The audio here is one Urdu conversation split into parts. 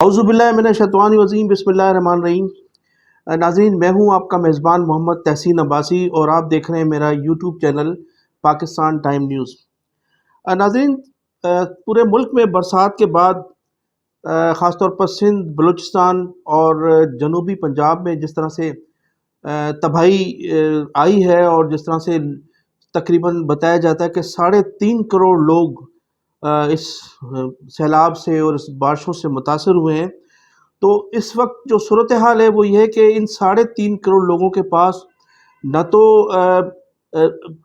اعوذ باللہ من الشیطان الرجیم، بسم اللہ الرحمن الرحیم۔ ناظرین، میں ہوں آپ کا میزبان محمد تحسین عباسی اور آپ دیکھ رہے ہیں میرا YouTube channel Pakistan time news. ناظرین، پورے ملک میں برسات کے بعد خاص طور پر سندھ، بلوچستان اور جنوبی پنجاب میں جس طرح سے تباہی آئی ہے اور جس طرح سے تقریباً بتایا جاتا ہے کہ 3.5 کروڑ لوگ اس سیلاب سے اور اس بارشوں سے متاثر ہوئے ہیں، تو اس وقت جو صورتحال ہے وہ یہ ہے کہ ان 3.5 کروڑ لوگوں کے پاس نہ تو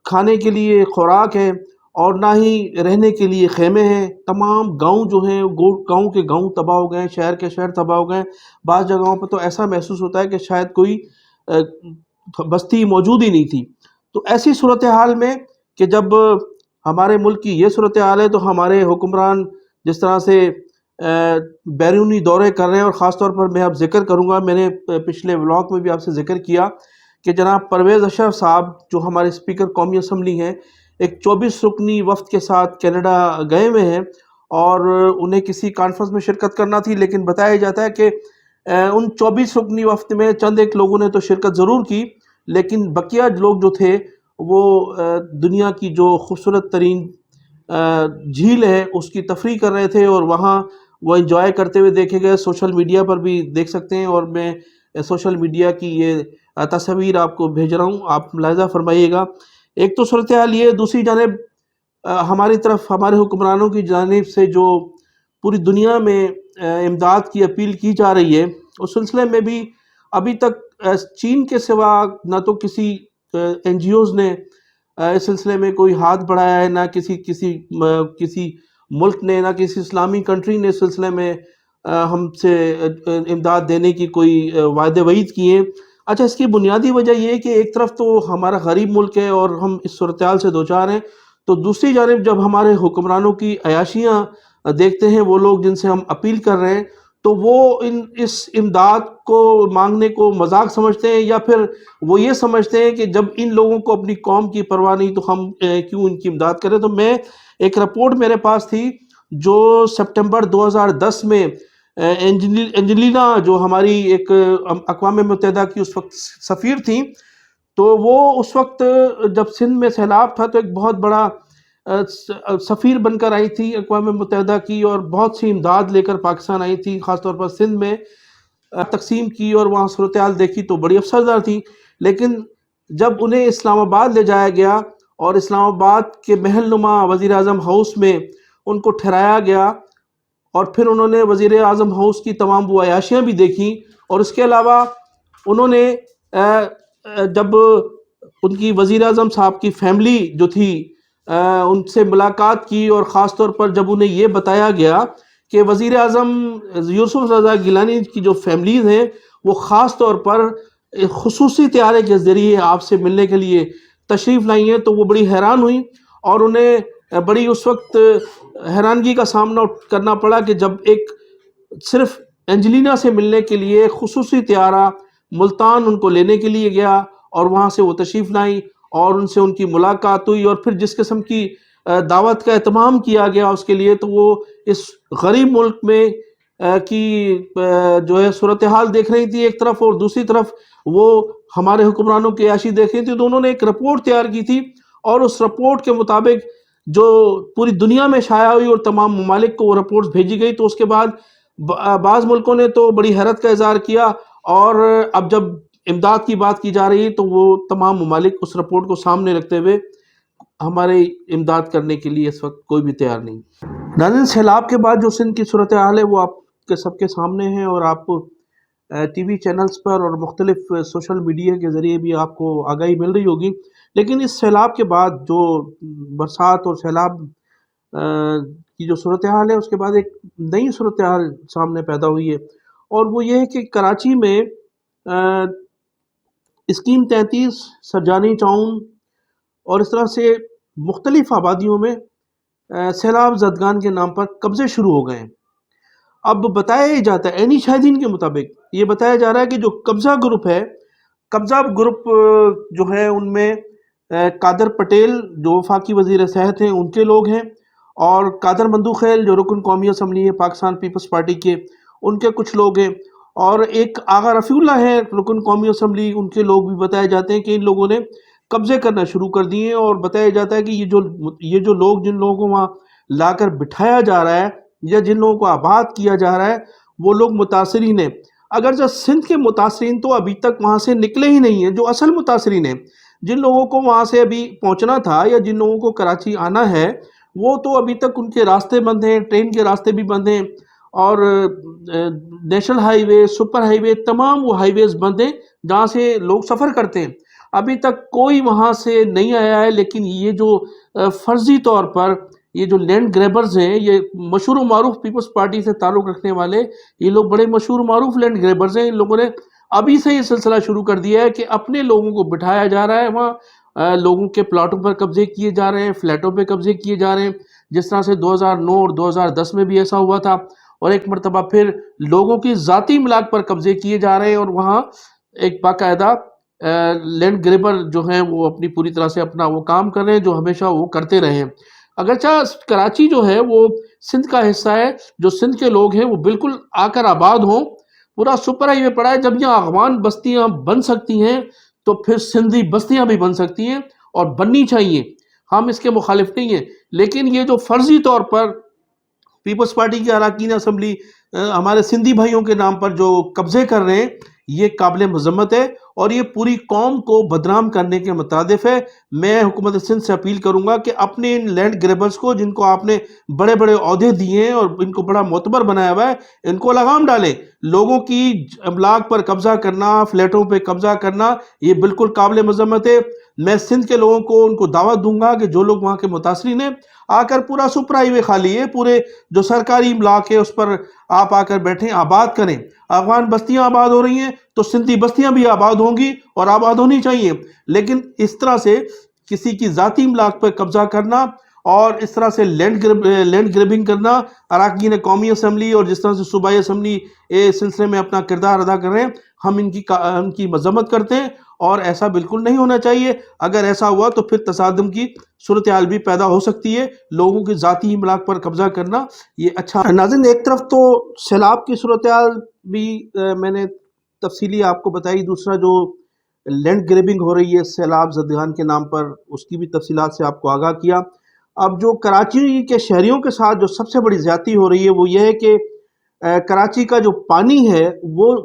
کھانے کے لیے خوراک ہے اور نہ ہی رہنے کے لیے خیمے ہیں۔ تمام گاؤں جو ہیں گاؤں کے گاؤں تباہ ہو گئے ہیں، شہر کے شہر تباہ ہو گئے ہیں۔ بعض جگہوں پہ تو ایسا محسوس ہوتا ہے کہ شاید کوئی بستی موجود ہی نہیں تھی۔ تو ایسی صورتحال میں کہ جب ہمارے ملک کی یہ صورتحال ہے تو ہمارے حکمران جس طرح سے بیرونی دورے کر رہے ہیں، اور خاص طور پر میں اب ذکر کروں گا، میں نے پچھلے ولاگ میں بھی آپ سے ذکر کیا کہ جناب پرویز اشرف صاحب جو ہمارے اسپیکر قومی اسمبلی ہیں، ایک 24 رکنی وفد کے ساتھ کینیڈا گئے ہوئے ہیں اور انہیں کسی کانفرنس میں شرکت کرنا تھی، لیکن بتایا جاتا ہے کہ ان 24 رکنی وفد میں چند ایک لوگوں نے تو شرکت ضرور کی، لیکن بقیہ لوگ جو تھے وہ دنیا کی جو خوبصورت ترین جھیل ہے اس کی تفریح کر رہے تھے اور وہاں وہ انجوائے کرتے ہوئے دیکھے گئے۔ سوشل میڈیا پر بھی دیکھ سکتے ہیں اور میں سوشل میڈیا کی یہ تصاویر آپ کو بھیج رہا ہوں، آپ ملاحظہ فرمائیے گا۔ ایک تو صورتحال یہ، دوسری جانب ہماری طرف ہمارے حکمرانوں کی جانب سے جو پوری دنیا میں امداد کی اپیل کی جا رہی ہے، اس سلسلے میں بھی ابھی تک چین کے سوا نہ تو کسی این جی اوز نے اس سلسلے میں کوئی ہاتھ بڑھایا ہے، نہ کسی ملک نے، نہ کسی اسلامی کنٹری نے اس سلسلے میں ہم سے امداد دینے کی کوئی وعدے وعید کیے ہیں۔ اچھا، اس کی بنیادی وجہ یہ ہے کہ ایک طرف تو ہمارا غریب ملک ہے اور ہم اس صورتحال سے دوچار ہیں، تو دوسری جانب جب ہمارے حکمرانوں کی عیاشیاں دیکھتے ہیں وہ لوگ جن سے ہم اپیل کر رہے ہیں، تو وہ اس امداد کو مانگنے کو مذاق سمجھتے ہیں، یا پھر وہ یہ سمجھتے ہیں کہ جب ان لوگوں کو اپنی قوم کی پرواہ نہیں تو ہم کیوں ان کی امداد کریں۔ تو میں ایک رپورٹ میرے پاس تھی جو سپٹمبر 2010 میں اینجلینا جو ہماری ایک اقوام متحدہ کی اس وقت سفیر تھیں، تو وہ اس وقت جب سندھ میں سیلاب تھا تو ایک بہت بڑا سفیر بن کر آئی تھی اقوام متحدہ کی، اور بہت سی امداد لے کر پاکستان آئی تھی، خاص طور پر سندھ میں تقسیم کی اور وہاں صورتحال دیکھی تو بڑی افسردہ تھی۔ لیکن جب انہیں اسلام آباد لے جایا گیا اور اسلام آباد کے محل نما وزیر اعظم ہاؤس میں ان کو ٹھہرایا گیا، اور پھر انہوں نے وزیر اعظم ہاؤس کی تمام وہ عیاشیاں بھی دیکھیں، اور اس کے علاوہ انہوں نے جب ان کی وزیر اعظم صاحب کی فیملی جو تھی ان سے ملاقات کی، اور خاص طور پر جب انہیں یہ بتایا گیا کہ وزیر اعظم یوسف رضا گیلانی کی جو فیملیز ہیں وہ خاص طور پر خصوصی طیارے کے ذریعے آپ سے ملنے کے لیے تشریف لائی ہیں، تو وہ بڑی حیران ہوئیں، اور انہیں بڑی اس وقت حیرانگی کا سامنا کرنا پڑا کہ جب ایک صرف اینجلینا سے ملنے کے لیے خصوصی طیارہ ملتان ان کو لینے کے لیے گیا، اور وہاں سے وہ تشریف لائیں اور ان سے ان کی ملاقات ہوئی، اور پھر جس قسم کی دعوت کا اہتمام کیا گیا اس کے لیے، تو وہ اس غریب ملک میں کی جو ہے صورتحال دیکھ رہی تھی ایک طرف، اور دوسری طرف وہ ہمارے حکمرانوں کی عیاشی دیکھ رہی تھی۔ تو انہوں نے ایک رپورٹ تیار کی تھی، اور اس رپورٹ کے مطابق جو پوری دنیا میں شائع ہوئی اور تمام ممالک کو وہ رپورٹ بھیجی گئی، تو اس کے بعد بعض ملکوں نے تو بڑی حیرت کا اظہار کیا، اور اب جب امداد کی بات کی جا رہی ہے تو وہ تمام ممالک اس رپورٹ کو سامنے رکھتے ہوئے ہمارے امداد کرنے کے لیے اس وقت کوئی بھی تیار نہیں۔ ناظرین، سیلاب کے بعد جو سندھ کی صورتحال ہے وہ آپ کے سب کے سامنے ہے، اور آپ ٹی وی چینلز پر اور مختلف سوشل میڈیا کے ذریعے بھی آپ کو آگاہی مل رہی ہوگی۔ لیکن اس سیلاب کے بعد جو برسات اور سیلاب کی جو صورتحال ہے اس کے بعد ایک نئی صورتحال سامنے پیدا ہوئی ہے، اور وہ یہ ہے کہ کراچی میں اسکیم 33، سرجانی ٹاؤن اور اس طرح سے مختلف آبادیوں میں سیلاب زدگان کے نام پر قبضے شروع ہو گئے ہیں۔ اب بتایا یہ جاتا ہے، عینی شاہدین کے مطابق یہ بتایا جا رہا ہے کہ جو قبضہ گروپ ہے، قبضہ گروپ جو ہے ان میں قادر پٹیل جو وفاقی وزیر صحت ہیں ان کے لوگ ہیں، اور قادر مندو خیل جو رکن قومی اسمبلی ہے پاکستان پیپلز پارٹی کے، ان کے کچھ لوگ ہیں، اور ایک آغا رفیع اللہ ہے رکن قومی اسمبلی، ان کے لوگ بھی بتائے جاتے ہیں کہ ان لوگوں نے قبضے کرنا شروع کر دیے ہیں، اور بتایا جاتا ہے کہ یہ جو لوگ جن لوگوں کو وہاں لا کر بٹھایا جا رہا ہے یا جن لوگوں کو آباد کیا جا رہا ہے وہ لوگ متاثرین ہیں۔ اگرچہ سندھ کے متاثرین تو ابھی تک وہاں سے نکلے ہی نہیں ہیں، جو اصل متاثرین ہیں، جن لوگوں کو وہاں سے ابھی پہنچنا تھا یا جن لوگوں کو کراچی آنا ہے، وہ تو ابھی تک ان کے راستے بند ہیں، ٹرین کے راستے بھی بند ہیں، اور نیشنل ہائی وے، سپر ہائی وے، تمام وہ ہائی ویز بند ہیں جہاں سے لوگ سفر کرتے ہیں۔ ابھی تک کوئی وہاں سے نہیں آیا ہے، لیکن یہ جو فرضی طور پر یہ جو لینڈ گریبرز ہیں، یہ مشہور و معروف پیپلز پارٹی سے تعلق رکھنے والے یہ لوگ بڑے مشہور و معروف لینڈ گریبرز ہیں، ان لوگوں نے ابھی سے یہ سلسلہ شروع کر دیا ہے کہ اپنے لوگوں کو بٹھایا جا رہا ہے وہاں، لوگوں کے پلاٹوں پر قبضے کیے جا رہے ہیں، فلیٹوں پہ قبضے کیے جا رہے ہیں، جس طرح سے 2009 اور 2010 میں بھی ایسا ہوا تھا، اور ایک مرتبہ پھر لوگوں کی ذاتی املاک پر قبضے کیے جا رہے ہیں، اور وہاں ایک باقاعدہ لینڈ گریبر جو ہیں وہ اپنی پوری طرح سے اپنا وہ کام کر رہے ہیں جو ہمیشہ وہ کرتے رہے ہیں۔ اگرچہ کراچی جو ہے وہ سندھ کا حصہ ہے، جو سندھ کے لوگ ہیں وہ بالکل آ کر آباد ہوں، پورا سپر ہائی وے پڑا ہے، جب یہاں افغان بستیاں بن سکتی ہیں تو پھر سندھی بستیاں بھی بن سکتی ہیں، اور بننی چاہیے، ہم اس کے مخالف نہیں ہیں، لیکن یہ جو فرضی طور پر پیپلز پارٹی کے اراکین اسمبلی ہمارے سندھی بھائیوں کے نام پر جو قبضے کر رہے ہیں، یہ قابل مذمت ہے، اور یہ پوری قوم کو بدنام کرنے کے مترادف ہے۔ میں حکومت سندھ سے اپیل کروں گا کہ اپنے ان لینڈ گریبرز کو، جن کو آپ نے بڑے بڑے عہدے دیے ہیں اور ان کو بڑا معتبر بنایا ہوا ہے، ان کو لگام ڈالیں۔ لوگوں کی املاک پر قبضہ کرنا، فلیٹوں پہ قبضہ کرنا، یہ بالکل قابل مذمت ہے۔ میں سندھ کے لوگوں کو ان کو دعوت دوں گا کہ جو لوگ وہاں کے متاثرین ہیں، آ کر پورا سپر ہائی وے خالی ہے، پورے جو سرکاری املاک ہے اس پر آپ آ کر بیٹھیں، آباد کریں۔ افغان بستیاں آباد ہو رہی ہیں تو سندھی بستیاں بھی آباد ہوں گی، اور آباد ہونی چاہیے، لیکن اس طرح سے کسی کی ذاتی املاک پر قبضہ کرنا اور اس طرح سے لینڈ گریبنگ کرنا، اراکین قومی اسمبلی اور جس طرح سے صوبائی اسمبلی اس سلسلے میں اپنا کردار ادا کر رہے ہیں، ہم ان کی مذمت کرتے ہیں، اور ایسا بالکل نہیں ہونا چاہیے۔ اگر ایسا ہوا تو پھر تصادم کی صورتحال بھی پیدا ہو سکتی ہے، لوگوں کی ذاتی املاک پر قبضہ کرنا یہ اچھا۔ ناظرین، ایک طرف تو سیلاب کی صورتحال بھی میں نے تفصیلی آپ کو بتائی، دوسرا جو لینڈ گریبنگ ہو رہی ہے سیلاب زدگان کے نام پر، اس کی بھی تفصیلات سے آپ کو آگاہ کیا۔ اب جو کراچی کے شہریوں کے ساتھ جو سب سے بڑی زیادتی ہو رہی ہے وہ یہ ہے کہ کراچی کا جو پانی ہے وہ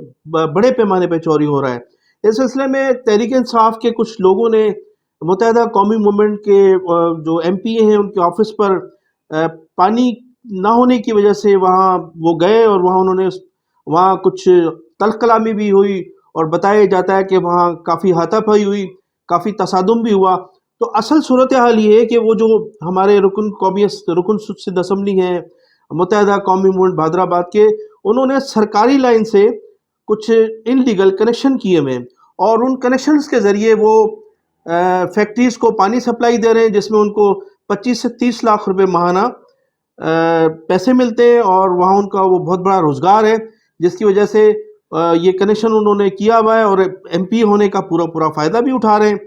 بڑے پیمانے پہ چوری ہو رہا ہے۔ اس سلسلے میں تحریک انصاف کے کچھ لوگوں نے متحدہ قومی موومنٹ کے جو ایم پی اے ہیں ان کے آفس پر پانی نہ ہونے کی وجہ سے وہاں وہ گئے، اور وہاں انہوں نے وہاں کچھ تلخ کلامی بھی ہوئی، اور بتایا جاتا ہے کہ وہاں کافی ہاتھا پائی ہوئی، کافی تصادم بھی ہوا۔ تو اصل صورتحال یہ ہے کہ وہ جو ہمارے رکن سندھ اسمبلی ہیں، متحدہ قومی موومنٹ بہادر آباد کے، انہوں نے سرکاری لائن سے کچھ انلیگل کنیکشن کیے ہوئے ہیں، اور ان کنیکشنز کے ذریعے وہ فیکٹریز کو پانی سپلائی دے رہے ہیں، جس میں ان کو 25 سے 30 لاکھ روپے ماہانہ پیسے ملتے ہیں، اور وہاں ان کا وہ بہت بڑا روزگار ہے، جس کی وجہ سے یہ کنیکشن انہوں نے کیا ہوا ہے، اور ایم پی ہونے کا پورا فائدہ بھی اٹھا رہے ہیں۔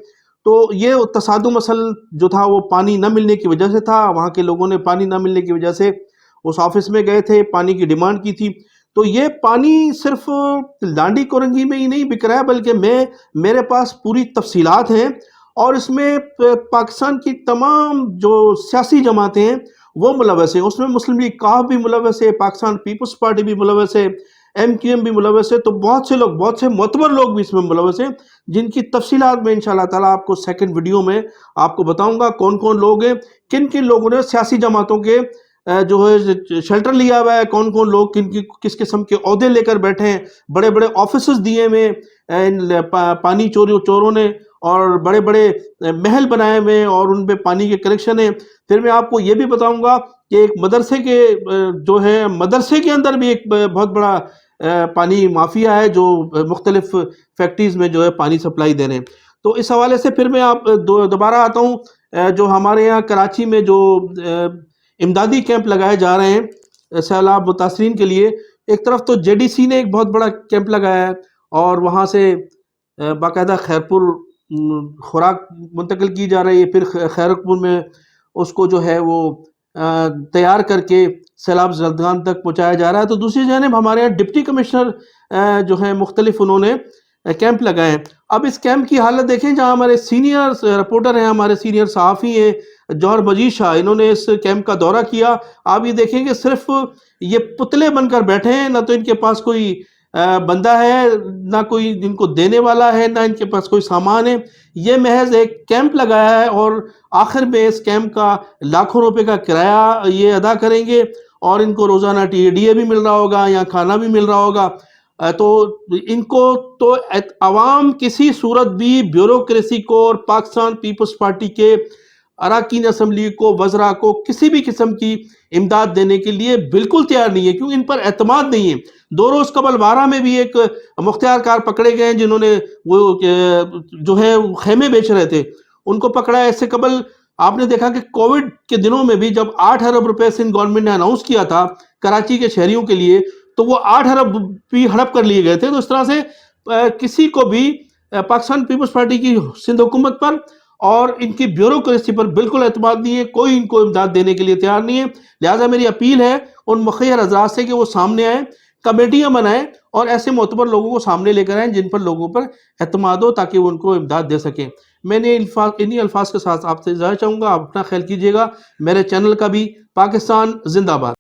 تو یہ تصادم اصل جو تھا وہ پانی نہ ملنے کی وجہ سے تھا، وہاں کے لوگوں نے پانی نہ ملنے کی وجہ سے اس آفس میں گئے تھے، پانی کی ڈیمانڈ کی تھی۔ تو یہ پانی صرف لانڈی کورنگی میں ہی نہیں بک رہا ہے، بلکہ میرے پاس پوری تفصیلات ہیں، اور اس میں پاکستان کی تمام جو سیاسی جماعتیں ہیں وہ ملوث ہیں، اس میں مسلم لیگ ق بھی ملوث ہے، پاکستان پیپلز پارٹی بھی ملوث ہے، ایم کیو ایم بھی ملوث ہے، تو بہت سے لوگ، بہت سے معتبر لوگ بھی اس میں ملوث ہیں، جن کی تفصیلات میں انشاءاللہ تعالیٰ آپ کو سیکنڈ ویڈیو میں آپ کو بتاؤں گا کون کون لوگ ہیں، کن کن لوگوں نے سیاسی جماعتوں کے جو ہے شیلٹر لیا ہوا ہے، کون کون لوگ کس قسم کے عہدے لے کر بیٹھے ہیں، بڑے بڑے آفیسز دیے ہوئے پانی چوروں نے، اور بڑے بڑے محل بنائے ہوئے، اور ان پہ پانی کے کنیکشن ہیں۔ پھر میں آپ کو یہ بھی بتاؤں گا کہ ایک مدرسے کے جو ہے مدرسے کے اندر بھی ایک بہت بڑا پانی مافیا ہے، جو مختلف فیکٹریز میں جو ہے پانی سپلائی دے رہے ہیں۔ تو اس حوالے سے پھر میں آپ دوبارہ آتا ہوں، جو ہمارے یہاں کراچی میں جو امدادی کیمپ لگائے جا رہے ہیں سیلاب متاثرین کے لیے، ایک طرف تو جے ڈی سی نے ایک بہت بڑا کیمپ لگایا ہے، اور وہاں سے باقاعدہ خیرپور خوراک منتقل کی جا رہی ہے، پھر خیرپور میں اس کو جو ہے وہ تیار کر کے سیلاب زدگان تک پہنچایا جا رہا ہے۔ تو دوسری جانب ہمارے یہاں ڈپٹی کمشنر جو ہیں مختلف انہوں نے کیمپ لگائے ہیں۔ اب اس کیمپ کی حالت دیکھیں، جہاں ہمارے سینئر رپورٹر ہیں، ہمارے سینئر صحافی ہیں جوہر مجید شاہ، انہوں نے اس کیمپ کا دورہ کیا۔ آپ یہ دیکھیں کہ صرف یہ پتلے بن کر بیٹھے ہیں، نہ تو ان کے پاس کوئی بندہ ہے، نہ کوئی جن کو دینے والا ہے، نہ ان کے پاس کوئی سامان ہے۔ یہ محض ایک کیمپ لگایا ہے اور آخر میں اس کیمپ کا لاکھوں روپے کا کرایہ یہ ادا کریں گے، اور ان کو روزانہ ڈی اے بھی مل رہا ہوگا یا کھانا بھی مل رہا ہوگا۔ تو ان کو تو عوام کسی صورت بھی بیوروکریسی کو اور پاکستان پیپلز پارٹی کے اراکین اسمبلی کو، وزراء کو کسی بھی قسم کی امداد دینے کے لیے بالکل تیار نہیں ہے، کیونکہ ان پر اعتماد نہیں ہے۔ 2 روز قبل بارہ میں بھی ایک مختار کار پکڑے گئے جنہوں نے وہ جو ہے خیمے بیچ رہے تھے، ان کو پکڑا ہے۔ اس سے قبل آپ نے دیکھا کہ کووڈ کے دنوں میں بھی جب 8 ارب روپے سندھ گورنمنٹ نے اناؤنس کیا تھا کراچی کے شہریوں کے لیے، تو وہ 8 ارب بھی ہڑپ کر لیے گئے تھے۔ تو اس طرح سے کسی کو بھی پاکستان پیپلز پارٹی کی سندھ حکومت پر اور ان کی بیوروکریسی پر بالکل اعتماد نہیں ہے، کوئی ان کو امداد دینے کے لیے تیار نہیں ہے۔ لہٰذا میری اپیل ہے ان مخیر حضرات سے کہ وہ سامنے آئیں، کمیٹیاں بنائیں اور ایسے معتبر لوگوں کو سامنے لے کر آئیں جن پر لوگوں پر اعتماد ہو، تاکہ وہ ان کو امداد دے سکیں۔ میں نے انہی الفاظ کے ساتھ آپ سے اجازت چاہوں گا۔ آپ اپنا خیال کیجئے گا۔ میرے چینل کا بھی پاکستان زندہ باد۔